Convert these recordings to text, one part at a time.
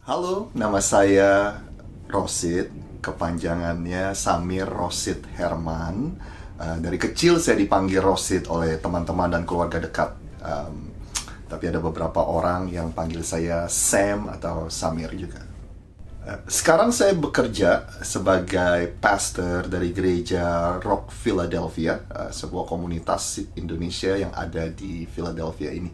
Halo, nama saya Rosid, kepanjangannya Samir Rosid Herman. Dari kecil saya dipanggil Rosid oleh teman-teman dan keluarga dekat. Tapi ada beberapa orang yang panggil saya Sam atau Samir juga. Sekarang saya bekerja sebagai pastor dari gereja Rock Philadelphia, sebuah komunitas Indonesia yang ada di Philadelphia ini.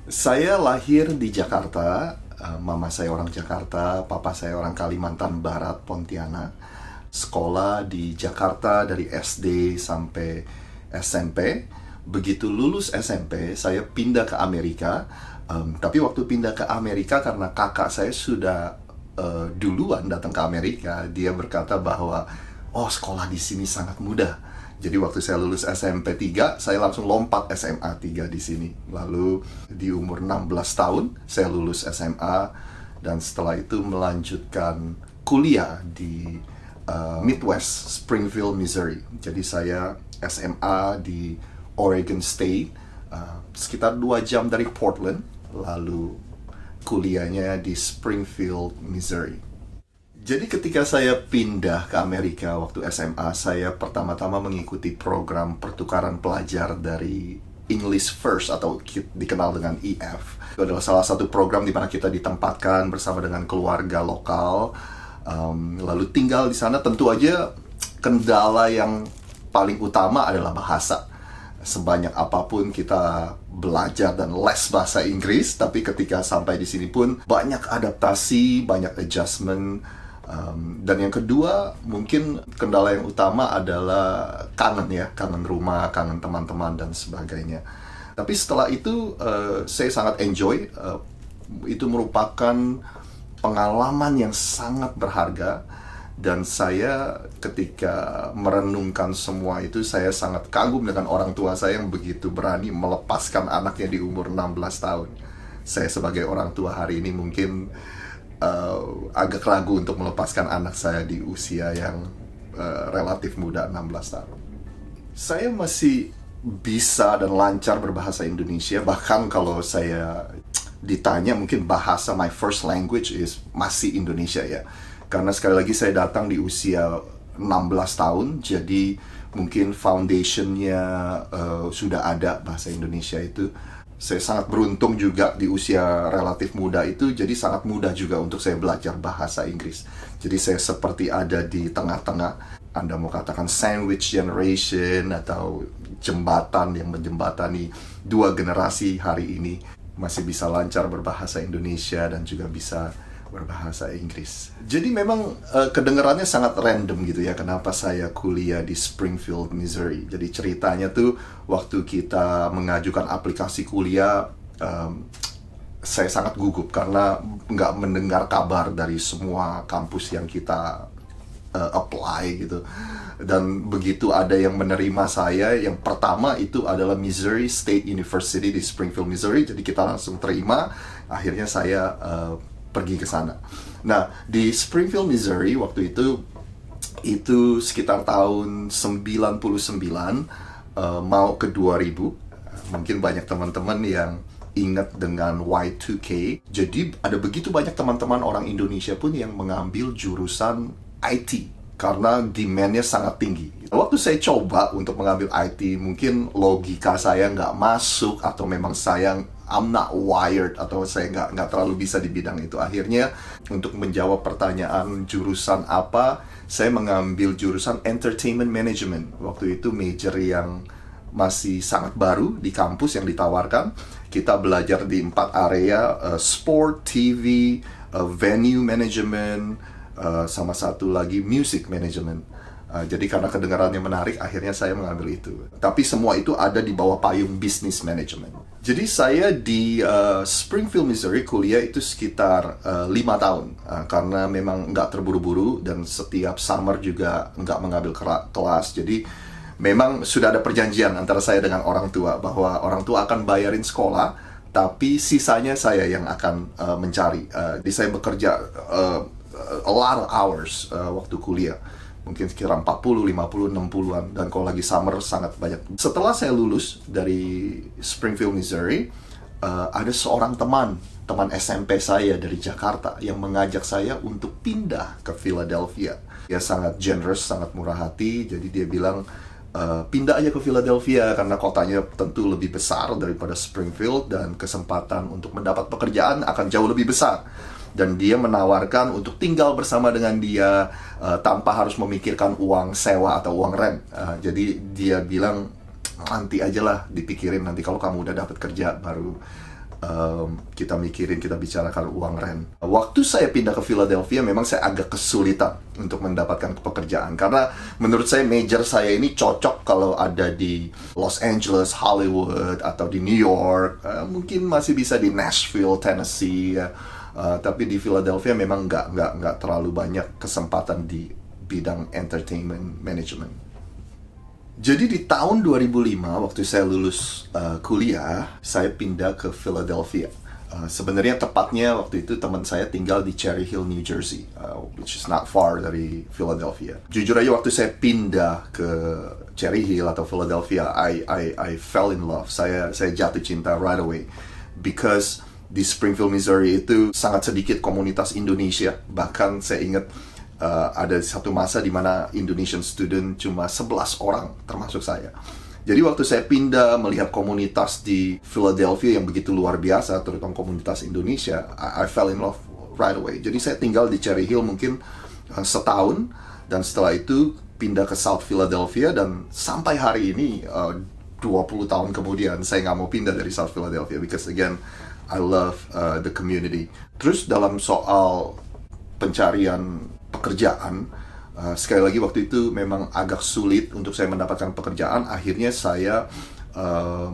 Saya lahir di Jakarta. Mama saya orang Jakarta, papa saya orang Kalimantan Barat, Pontianak. Sekolah di Jakarta dari SD sampai SMP. Begitu lulus SMP, saya pindah ke Amerika. Tapi waktu pindah ke Amerika, karena kakak saya sudah duluan datang ke Amerika, dia berkata bahwa, oh, sekolah di sini sangat mudah. Jadi waktu saya lulus SMP 3, saya langsung lompat SMA 3 di sini. Lalu di umur 16 tahun, saya lulus SMA. Dan setelah itu melanjutkan kuliah di Midwest, Springfield, Missouri. Jadi saya SMA di Oregon State, sekitar 2 jam dari Portland. Lalu kuliahnya di Springfield, Missouri. Jadi ketika saya pindah ke Amerika waktu SMA, saya pertama-tama mengikuti program pertukaran pelajar dari English First atau dikenal dengan EF. Itu adalah salah satu program di mana kita ditempatkan bersama dengan keluarga lokal, lalu tinggal di sana. Tentu aja kendala yang paling utama adalah bahasa. Sebanyak apapun kita belajar dan les bahasa Inggris, tapi ketika sampai di sini pun banyak adaptasi, banyak adjustment. Dan yang kedua, mungkin kendala yang utama adalah kangen rumah, kangen teman-teman dan sebagainya. Tapi setelah itu saya sangat enjoy. Itu merupakan pengalaman yang sangat berharga. Dan saya ketika merenungkan semua itu, saya sangat kagum dengan orang tua saya yang begitu berani melepaskan anaknya di umur 16 tahun. Saya sebagai orang tua hari ini mungkin agak ragu untuk melepaskan anak saya di usia yang relatif muda, 16 tahun. Saya masih bisa dan lancar berbahasa Indonesia. Bahkan kalau saya ditanya, mungkin bahasa my first language masih Indonesia ya. Karena sekali lagi saya datang di usia 16 tahun, jadi mungkin foundationnya sudah ada bahasa Indonesia itu. Saya sangat beruntung juga di usia relatif muda itu, jadi sangat mudah juga untuk saya belajar bahasa Inggris. Jadi saya seperti ada di tengah-tengah. Anda mau katakan sandwich generation atau jembatan yang menjembatani dua generasi hari ini. Masih bisa lancar berbahasa Indonesia dan juga bisa berbahasa Inggris. Jadi memang kedengarannya sangat random gitu ya, kenapa saya kuliah di Springfield, Missouri. Jadi ceritanya tuh waktu kita mengajukan aplikasi kuliah, saya sangat gugup karena nggak mendengar kabar dari semua kampus yang kita apply gitu. Dan begitu ada yang menerima saya, yang pertama itu adalah Missouri State University di Springfield, Missouri. Jadi kita langsung terima. Akhirnya saya pergi ke sana. Nah, di Springfield, Missouri waktu itu sekitar tahun 99 mau ke 2000. Mungkin banyak teman-teman yang ingat dengan Y2K. Jadi ada begitu banyak teman-teman orang Indonesia pun yang mengambil jurusan IT karena demand-nya sangat tinggi. Waktu saya coba untuk mengambil IT, mungkin logika saya nggak masuk atau memang I'm not wired atau saya nggak terlalu bisa di bidang itu. Akhirnya untuk menjawab pertanyaan jurusan apa, saya mengambil jurusan Entertainment Management. Waktu itu major yang masih sangat baru di kampus yang ditawarkan. Kita belajar di 4 area, sport, TV, venue management, sama satu lagi music management. Jadi karena kedengarannya menarik, akhirnya saya mengambil itu. Tapi semua itu ada di bawah payung business management. Jadi saya di Springfield, Missouri kuliah itu sekitar 5 tahun. Karena memang nggak terburu-buru dan setiap summer juga nggak mengambil kelas. Jadi memang sudah ada perjanjian antara saya dengan orang tua bahwa orang tua akan bayarin sekolah, tapi sisanya saya yang akan mencari. Jadi saya bekerja a lot of hours waktu kuliah. Mungkin sekitar 40, 50, 60-an. Dan kalau lagi summer sangat banyak. Setelah saya lulus dari Springfield, Missouri, ada seorang teman teman SMP saya dari Jakarta yang mengajak saya untuk pindah ke Philadelphia. Dia sangat generous, sangat murah hati, jadi dia bilang, pindah aja ke Philadelphia karena kotanya tentu lebih besar daripada Springfield dan kesempatan untuk mendapat pekerjaan akan jauh lebih besar. Dan dia menawarkan untuk tinggal bersama dengan dia tanpa harus memikirkan uang sewa atau uang rent. Jadi dia bilang, nanti aja lah, dipikirin nanti kalau kamu udah dapat kerja baru kita mikirin, kita bicarakan uang rent. Waktu saya pindah ke Philadelphia memang saya agak kesulitan untuk mendapatkan pekerjaan karena menurut saya major saya ini cocok kalau ada di Los Angeles, Hollywood, atau di New York, mungkin masih bisa di Nashville, Tennessee, tapi di Philadelphia memang nggak terlalu banyak kesempatan di bidang entertainment management. Jadi di tahun 2005 waktu saya lulus kuliah, saya pindah ke Philadelphia. Sebenarnya tepatnya waktu itu teman saya tinggal di Cherry Hill, New Jersey, which is not far dari Philadelphia. Jujur aja waktu saya pindah ke Cherry Hill atau Philadelphia, I fell in love. Saya jatuh cinta right away because di Springfield, Missouri itu sangat sedikit komunitas Indonesia. Bahkan saya ingat ada satu masa di mana Indonesian student cuma 11 orang, termasuk saya. Jadi waktu saya pindah melihat komunitas di Philadelphia yang begitu luar biasa, terutama komunitas Indonesia, I fell in love right away. Jadi saya tinggal di Cherry Hill mungkin setahun, dan setelah itu pindah ke South Philadelphia, dan sampai hari ini 20 tahun kemudian saya nggak mau pindah dari South Philadelphia because again, I love the community. Terus dalam soal pencarian pekerjaan, sekali lagi waktu itu memang agak sulit untuk saya mendapatkan pekerjaan. Akhirnya saya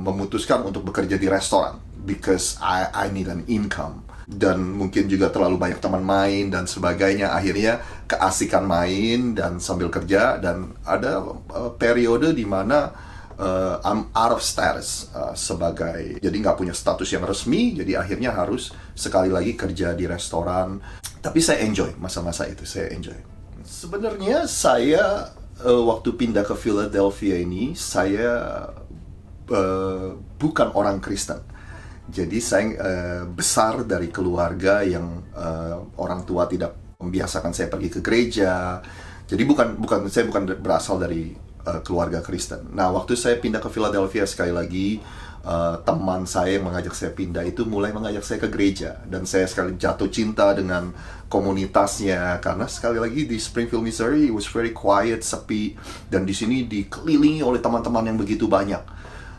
memutuskan untuk bekerja di restoran because I need an income, dan mungkin juga terlalu banyak teman main dan sebagainya. Akhirnya keasikan main dan sambil kerja, dan ada periode di mana I'm out of status sebagai, jadi nggak punya status yang resmi, jadi akhirnya harus sekali lagi kerja di restoran. Tapi saya enjoy masa-masa itu, saya enjoy. Sebenarnya saya waktu pindah ke Philadelphia ini, saya bukan orang Kristen. Jadi saya besar dari keluarga yang orang tua tidak membiasakan saya pergi ke gereja. Jadi saya bukan berasal dari keluarga Kristen. Nah, waktu saya pindah ke Philadelphia, sekali lagi teman saya yang mengajak saya pindah itu mulai mengajak saya ke gereja, dan saya sekali jatuh cinta dengan komunitasnya karena sekali lagi di Springfield, Missouri, it was very quiet, sepi, dan di sini dikelilingi oleh teman-teman yang begitu banyak.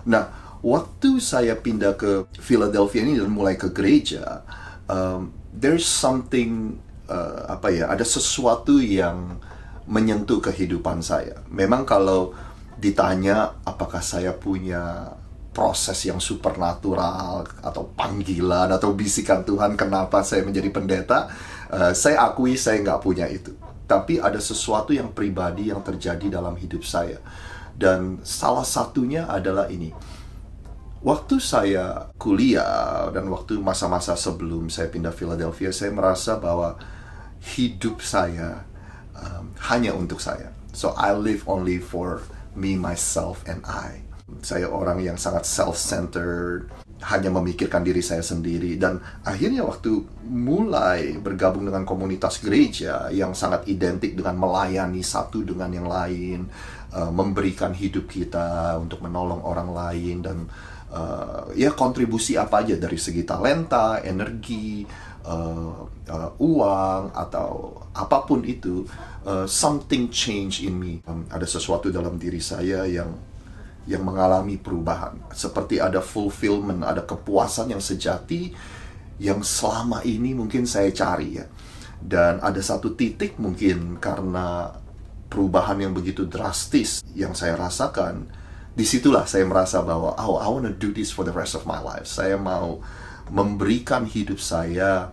Nah, waktu saya pindah ke Philadelphia ini dan mulai ke gereja, there's something ada sesuatu yang menyentuh kehidupan saya. Memang kalau ditanya apakah saya punya proses yang supernatural atau panggilan atau bisikan Tuhan kenapa saya menjadi pendeta, saya akui saya nggak punya itu. Tapi ada sesuatu yang pribadi yang terjadi dalam hidup saya, dan salah satunya adalah ini. Waktu saya kuliah dan waktu masa-masa sebelum saya pindah Philadelphia, saya merasa bahwa hidup saya hanya untuk saya. So I live only for me, myself, and I. Saya orang yang sangat self-centered, hanya memikirkan diri saya sendiri. Dan akhirnya waktu mulai bergabung dengan komunitas gereja yang sangat identik dengan melayani satu dengan yang lain, memberikan hidup kita untuk menolong orang lain, dan kontribusi apa aja dari segi talenta, energi, uang, atau apapun itu, something change in me. Ada sesuatu dalam diri saya yang mengalami perubahan, seperti ada fulfillment, ada kepuasan yang sejati yang selama ini mungkin saya cari, ya. Dan ada satu titik mungkin karena perubahan yang begitu drastis yang saya rasakan, disitulah saya merasa bahwa I want to do this for the rest of my life. Saya mau memberikan hidup saya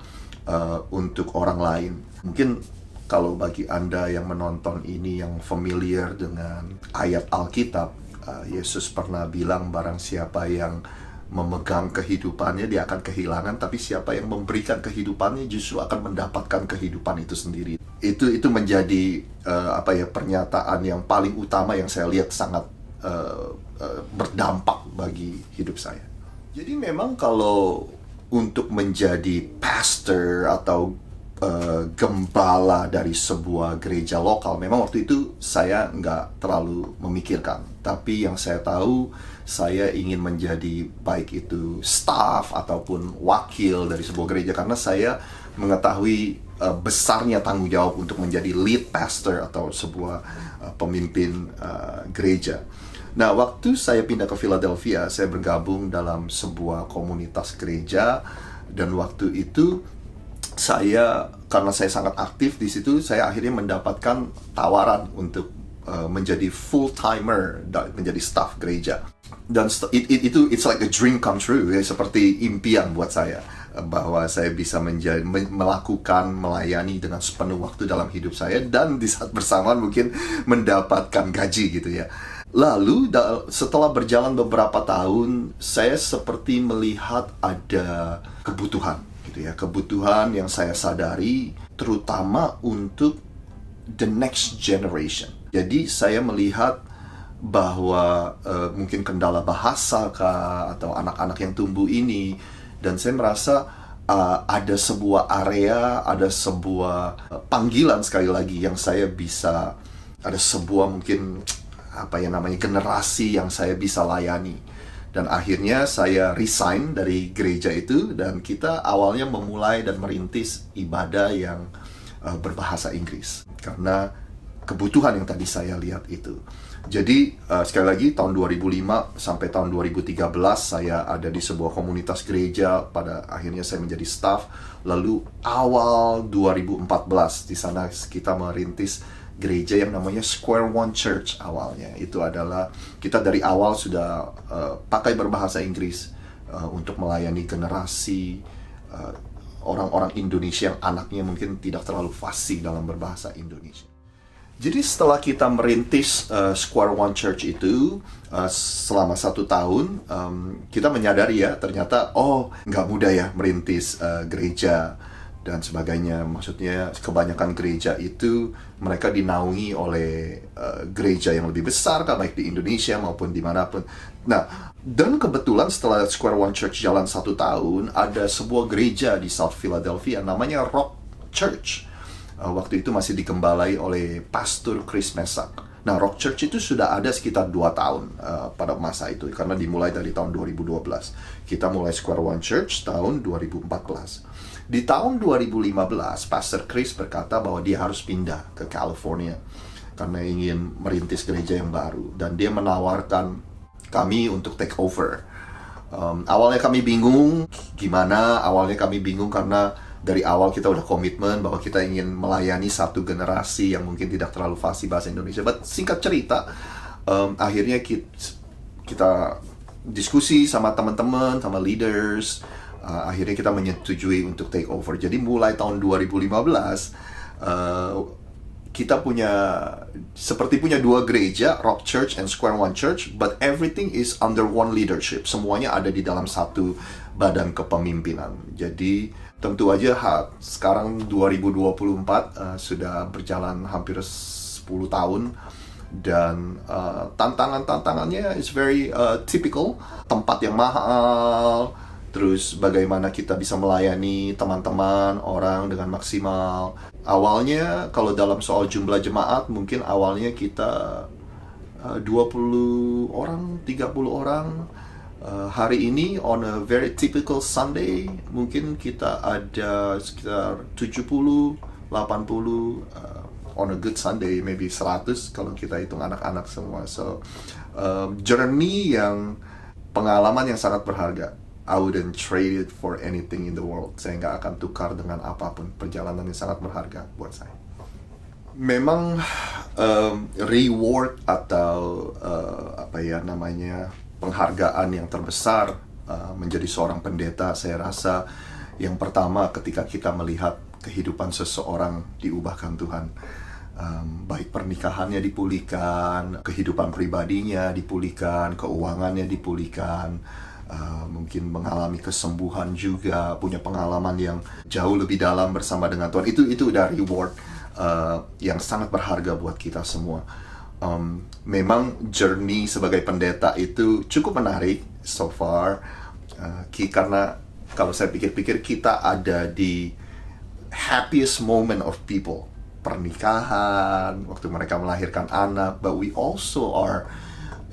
untuk orang lain. Mungkin kalau bagi Anda yang menonton ini yang familiar dengan ayat Alkitab, Yesus pernah bilang barang siapa yang memegang kehidupannya dia akan kehilangan, tapi siapa yang memberikan kehidupannya justru akan mendapatkan kehidupan itu sendiri. Itu menjadi pernyataan yang paling utama yang saya lihat sangat berdampak bagi hidup saya. Jadi memang kalau untuk menjadi pastor atau gembala dari sebuah gereja lokal. Memang waktu itu saya nggak terlalu memikirkan. Tapi yang saya tahu, saya ingin menjadi baik itu staff ataupun wakil dari sebuah gereja. Karena saya mengetahui besarnya tanggung jawab untuk menjadi lead pastor atau sebuah pemimpin gereja. Nah, waktu saya pindah ke Philadelphia, saya bergabung dalam sebuah komunitas gereja. Dan waktu itu karena saya sangat aktif di situ, saya akhirnya mendapatkan tawaran untuk menjadi full timer, menjadi staff gereja. Dan it's like a dream come true, ya, seperti impian buat saya bahwa saya bisa melayani dengan sepenuh waktu dalam hidup saya, dan di saat bersamaan mungkin mendapatkan gaji gitu ya. Lalu setelah berjalan beberapa tahun, saya seperti melihat ada kebutuhan yang saya sadari, terutama untuk the next generation. Jadi saya melihat bahwa mungkin kendala bahasa kah, atau anak-anak yang tumbuh ini, dan saya merasa ada sebuah area, ada sebuah panggilan sekali lagi yang saya bisa, ada sebuah mungkin generasi yang saya bisa layani. Dan akhirnya saya resign dari gereja itu, dan kita awalnya memulai dan merintis ibadah yang berbahasa Inggris. Karena kebutuhan yang tadi saya lihat itu. Jadi sekali lagi tahun 2005 sampai tahun 2013 saya ada di sebuah komunitas gereja. Pada akhirnya saya menjadi staff. Lalu awal 2014 di sana kita merintis gereja yang namanya Square One Church awalnya. Itu adalah kita dari awal sudah pakai berbahasa Inggris untuk melayani generasi orang-orang Indonesia yang anaknya mungkin tidak terlalu fasih dalam berbahasa Indonesia. Jadi setelah kita merintis Square One Church itu selama 1 tahun, kita menyadari ya ternyata nggak mudah ya merintis gereja dan sebagainya. Maksudnya kebanyakan gereja itu mereka dinaungi oleh gereja yang lebih besar, baik di Indonesia maupun dimanapun. Nah, dan kebetulan setelah Square One Church jalan 1 tahun, ada sebuah gereja di South Philadelphia namanya Rock Church. Waktu itu masih digembalai oleh Pastor Chris Mesak. Nah, Rock Church itu sudah ada sekitar 2 tahun pada masa itu, karena dimulai dari tahun 2012. Kita mulai Square One Church tahun 2014. Di tahun 2015, Pastor Chris berkata bahwa dia harus pindah ke California karena ingin merintis gereja yang baru. Dan dia menawarkan kami untuk take over. Awalnya kami bingung gimana, karena dari awal kita udah komitmen bahwa kita ingin melayani satu generasi yang mungkin tidak terlalu fasih bahasa Indonesia. But singkat cerita, akhirnya kita diskusi sama teman-teman, sama leaders. Akhirnya kita menyetujui untuk take over. Jadi mulai tahun 2015 kita seperti punya 2 gereja, Rock Church and Square One Church, but everything is under one leadership. Semuanya ada di dalam satu badan kepemimpinan. Jadi tentu aja sekarang 2024 sudah berjalan hampir 10 tahun. Dan tantangannya is very typical. Tempat yang mahal, terus bagaimana kita bisa melayani teman-teman, orang dengan maksimal. Awalnya kalau dalam soal jumlah jemaat, mungkin awalnya kita 20 orang, 30 orang. Hari ini on a very typical Sunday, mungkin kita ada sekitar 70, 80, on a good Sunday maybe 100 kalau kita hitung anak-anak semua. So pengalaman yang sangat berharga. I wouldn't trade it for anything in the world. Saya nggak akan tukar dengan apapun. Perjalanan yang sangat berharga buat saya. Memang reward atau penghargaan yang terbesar menjadi seorang pendeta, saya rasa yang pertama ketika kita melihat kehidupan seseorang diubahkan Tuhan. Baik pernikahannya dipulihkan, kehidupan pribadinya dipulihkan, keuangannya dipulihkan, mungkin mengalami kesembuhan juga, punya pengalaman yang jauh lebih dalam bersama dengan Tuhan. Itu udah reward yang sangat berharga buat kita semua. Memang journey sebagai pendeta itu cukup menarik so far, karena Kalau saya pikir-pikir, kita ada di happiest moment of people, pernikahan, waktu mereka melahirkan anak, but we also are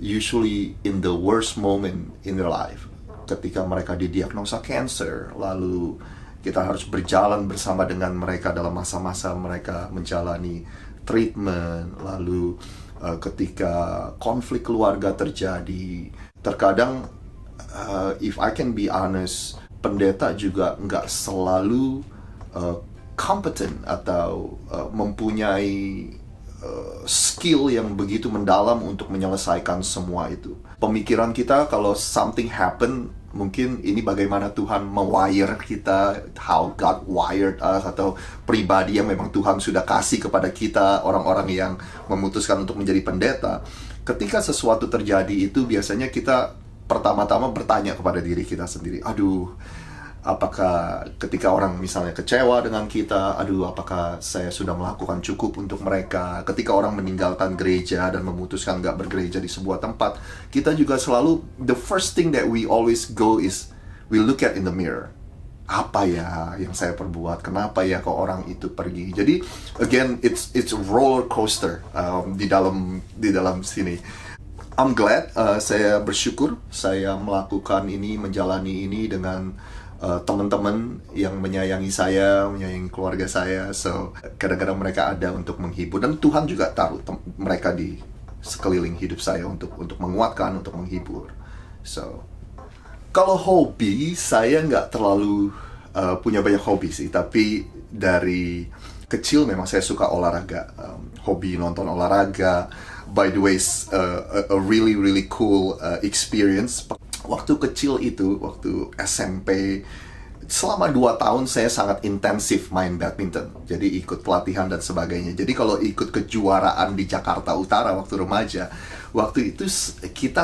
usually in the worst moment in their life. Ketika mereka didiagnosa cancer, lalu kita harus berjalan bersama dengan mereka dalam masa-masa mereka menjalani treatment, lalu ketika konflik keluarga terjadi. Terkadang, if I can be honest, pendeta juga nggak selalu competent atau mempunyai skill yang begitu mendalam untuk menyelesaikan semua itu. Pemikiran kita kalau something happen, mungkin ini bagaimana Tuhan me-wire kita, how God wired us, atau pribadi yang memang Tuhan sudah kasih kepada kita, orang-orang yang memutuskan untuk menjadi pendeta. Ketika sesuatu terjadi itu, biasanya kita pertama-tama bertanya kepada diri kita sendiri, aduh, apakah ketika orang misalnya kecewa dengan kita, aduh, apakah saya sudah melakukan cukup untuk mereka? Ketika orang meninggalkan gereja dan memutuskan gak bergereja di sebuah tempat, kita juga selalu, the first thing that we always go is, we look at in the mirror. Apa ya yang saya perbuat? Kenapa ya kok orang itu pergi? Jadi, again, it's roller coaster di dalam sini. I'm glad, saya bersyukur, saya melakukan ini, menjalani ini dengan teman-teman yang menyayangi saya, menyayangi keluarga saya. So, kadang-kadang mereka ada untuk menghibur, dan Tuhan juga taruh mereka di sekeliling hidup saya untuk menguatkan, untuk menghibur. So, kalau hobi, saya nggak terlalu punya banyak hobi sih, tapi dari kecil memang saya suka olahraga. Hobi nonton olahraga. By the way, a really really cool experience. Waktu kecil itu, waktu SMP, selama 2 tahun saya sangat intensif main badminton. Jadi ikut pelatihan dan sebagainya. Jadi kalau ikut kejuaraan di Jakarta Utara waktu remaja, waktu itu kita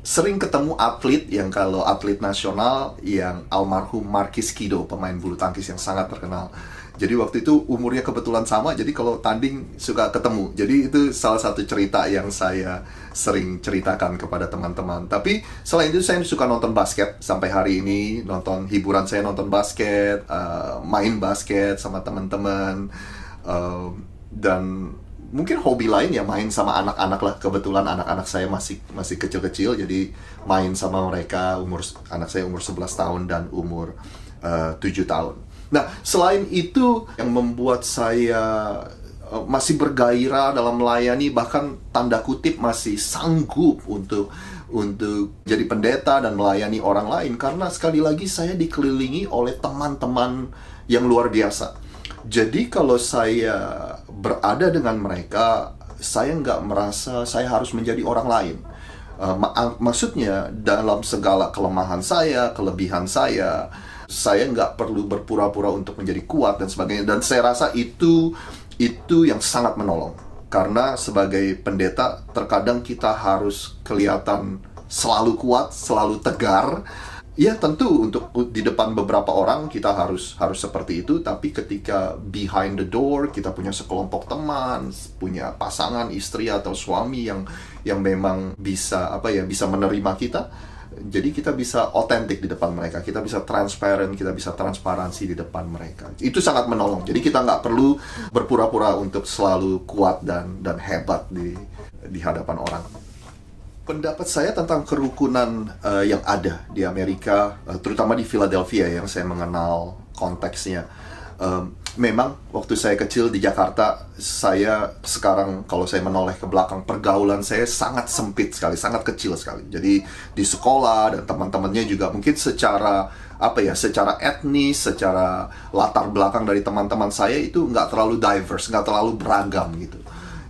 sering ketemu atlet yang, kalau atlet nasional yang almarhum Markis Kido, pemain bulu tangkis yang sangat terkenal. Jadi waktu itu umurnya kebetulan sama, jadi kalau tanding suka ketemu. Jadi itu salah satu cerita yang saya sering ceritakan kepada teman-teman. Tapi selain itu saya suka nonton basket. Sampai hari ini nonton hiburan saya nonton basket, main basket sama teman-teman. Dan mungkin hobi lain ya main sama anak-anak lah. Kebetulan anak-anak saya masih kecil-kecil, jadi main sama mereka. Anak saya umur 11 tahun dan umur 7 tahun. Nah, selain itu yang membuat saya masih bergairah dalam melayani, bahkan tanda kutip masih sanggup untuk jadi pendeta dan melayani orang lain, karena sekali lagi saya dikelilingi oleh teman-teman yang luar biasa. Jadi kalau saya berada dengan mereka, saya nggak merasa saya harus menjadi orang lain. Maksudnya dalam segala kelemahan saya, kelebihan saya nggak perlu berpura-pura untuk menjadi kuat dan sebagainya. Dan saya rasa itu yang sangat menolong. Karena sebagai pendeta, terkadang kita harus kelihatan selalu kuat, selalu tegar. Ya tentu untuk di depan beberapa orang kita harus seperti itu. Tapi ketika behind the door, kita punya sekelompok teman, punya pasangan, istri atau suami yang memang bisa menerima kita. Jadi kita bisa otentik di depan mereka, kita bisa transparent, kita bisa transparansi di depan mereka. Itu sangat menolong. Jadi kita nggak perlu berpura-pura untuk selalu kuat dan hebat di hadapan orang. Pendapat saya tentang kerukunan yang ada di Amerika, terutama di Philadelphia yang saya mengenal konteksnya. Memang waktu saya kecil di Jakarta, saya sekarang kalau saya menoleh ke belakang, pergaulan saya sangat sempit sekali, sangat kecil sekali. Jadi di sekolah dan teman-temannya juga mungkin secara etnis, secara latar belakang dari teman-teman saya itu nggak terlalu diverse, nggak terlalu beragam gitu.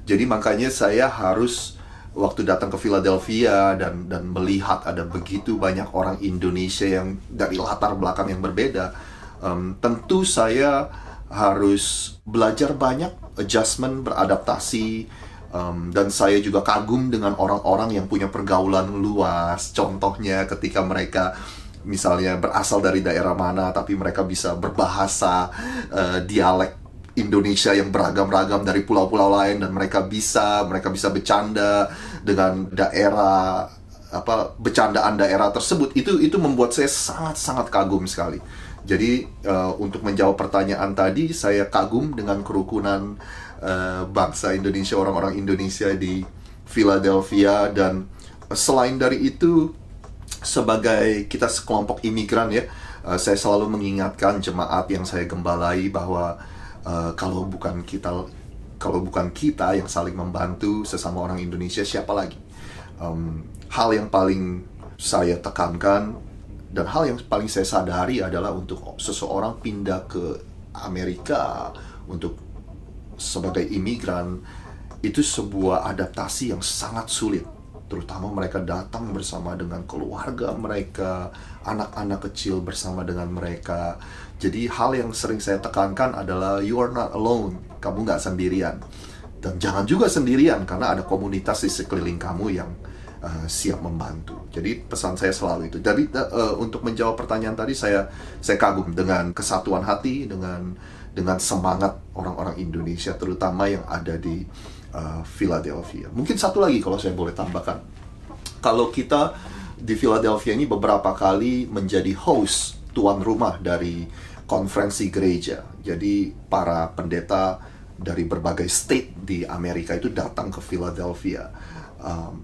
Jadi makanya saya harus waktu datang ke Philadelphia dan melihat ada begitu banyak orang Indonesia yang dari latar belakang yang berbeda, tentu saya harus belajar banyak, adjustment, beradaptasi, dan saya juga kagum dengan orang-orang yang punya pergaulan luas. Contohnya ketika mereka misalnya berasal dari daerah mana, tapi mereka bisa berbahasa dialek Indonesia yang beragam-ragam dari pulau-pulau lain, dan mereka bisa bercanda dengan daerah bercandaan daerah tersebut, itu membuat saya sangat-sangat kagum sekali. Jadi untuk menjawab pertanyaan tadi, saya kagum dengan kerukunan bangsa Indonesia, orang-orang Indonesia di Philadelphia. Dan selain dari itu, sebagai kita sekelompok imigran ya, saya selalu mengingatkan jemaat yang saya gembalai bahwa kalau bukan kita yang saling membantu sesama orang Indonesia, siapa lagi? Hal yang paling saya tekankan dan hal yang paling saya sadari adalah untuk seseorang pindah ke Amerika untuk sebagai imigran, itu sebuah adaptasi yang sangat sulit. Terutama mereka datang bersama dengan keluarga mereka, anak-anak kecil bersama dengan mereka. Jadi hal yang sering saya tekankan adalah you are not alone, kamu nggak sendirian. Dan jangan juga sendirian, karena ada komunitas di sekeliling kamu yang siap membantu. Jadi pesan saya selalu itu. Jadi untuk menjawab pertanyaan tadi, saya kagum dengan kesatuan hati, dengan semangat orang-orang Indonesia, terutama yang ada di Philadelphia. Mungkin satu lagi kalau saya boleh tambahkan. Kalau kita di Philadelphia ini beberapa kali menjadi host, tuan rumah dari konferensi gereja. Jadi para pendeta dari berbagai state di Amerika itu datang ke Philadelphia.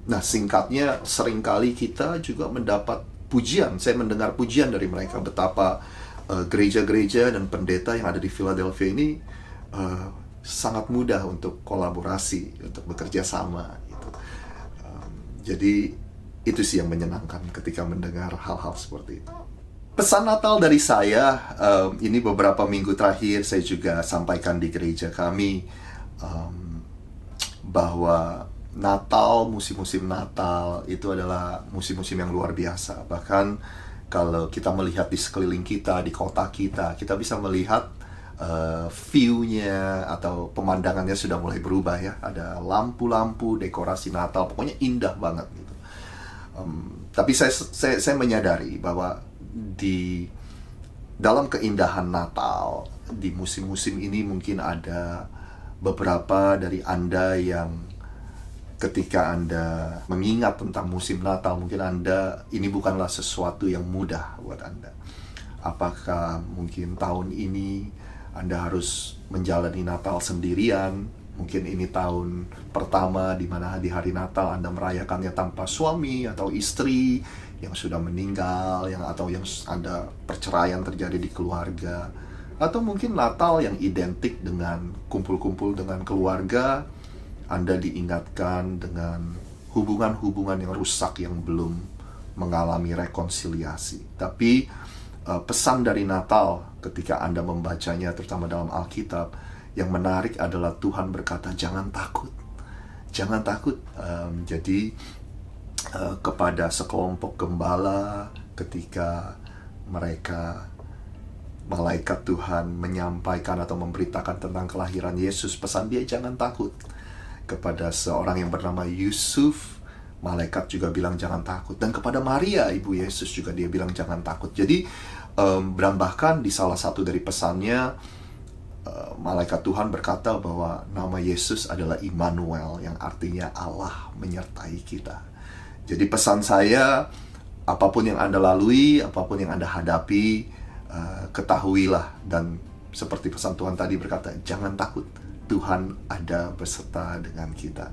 Nah, singkatnya, seringkali kita juga mendapat pujian. Saya mendengar pujian dari mereka betapa gereja-gereja dan pendeta yang ada di Philadelphia ini sangat mudah untuk kolaborasi, untuk bekerja sama gitu. Jadi itu sih yang menyenangkan ketika mendengar hal-hal seperti itu. Pesan Natal dari saya, ini beberapa minggu terakhir saya juga sampaikan di gereja kami, bahwa Natal, musim-musim Natal itu adalah musim-musim yang luar biasa. Bahkan kalau kita melihat di sekeliling kita, di kota kita bisa melihat view-nya atau pemandangannya sudah mulai berubah ya. Ada lampu-lampu, dekorasi Natal, pokoknya indah banget gitu. Tapi saya menyadari bahwa di dalam keindahan Natal di musim-musim ini mungkin ada beberapa dari Anda yang ketika Anda mengingat tentang musim Natal, mungkin ini bukanlah sesuatu yang mudah buat Anda. Apakah mungkin tahun ini Anda harus menjalani Natal sendirian? Mungkin ini tahun pertama di mana di hari Natal Anda merayakannya tanpa suami atau istri yang sudah meninggal, atau yang ada perceraian terjadi di keluarga. Atau mungkin Natal yang identik dengan kumpul-kumpul dengan keluarga, Anda diingatkan dengan hubungan-hubungan yang rusak yang belum mengalami rekonsiliasi. Tapi pesan dari Natal ketika Anda membacanya, terutama dalam Alkitab, yang menarik adalah Tuhan berkata, jangan takut. Jangan takut. Jadi kepada sekelompok gembala, ketika malaikat Tuhan menyampaikan atau memberitakan tentang kelahiran Yesus, pesan dia jangan takut. Kepada seorang yang bernama Yusuf, malaikat juga bilang jangan takut. Dan kepada Maria, ibu Yesus, juga dia bilang jangan takut. Jadi bahkan di salah satu dari pesannya, malaikat Tuhan berkata bahwa nama Yesus adalah Immanuel, yang artinya Allah menyertai kita. Jadi pesan saya, apapun yang Anda lalui, apapun yang Anda hadapi, ketahuilah, dan seperti pesan Tuhan tadi berkata, jangan takut. Tuhan ada beserta dengan kita.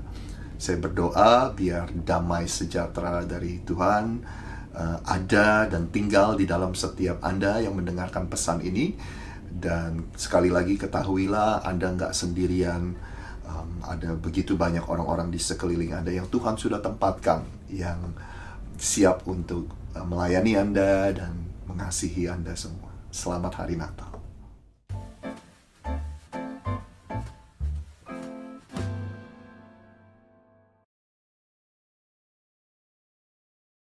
Saya berdoa biar damai sejahtera dari Tuhan ada dan tinggal di dalam setiap Anda yang mendengarkan pesan ini. Dan sekali lagi ketahuilah Anda nggak sendirian. Ada begitu banyak orang-orang di sekeliling Anda yang Tuhan sudah tempatkan, yang siap untuk melayani Anda dan mengasihi Anda semua. Selamat Hari Natal.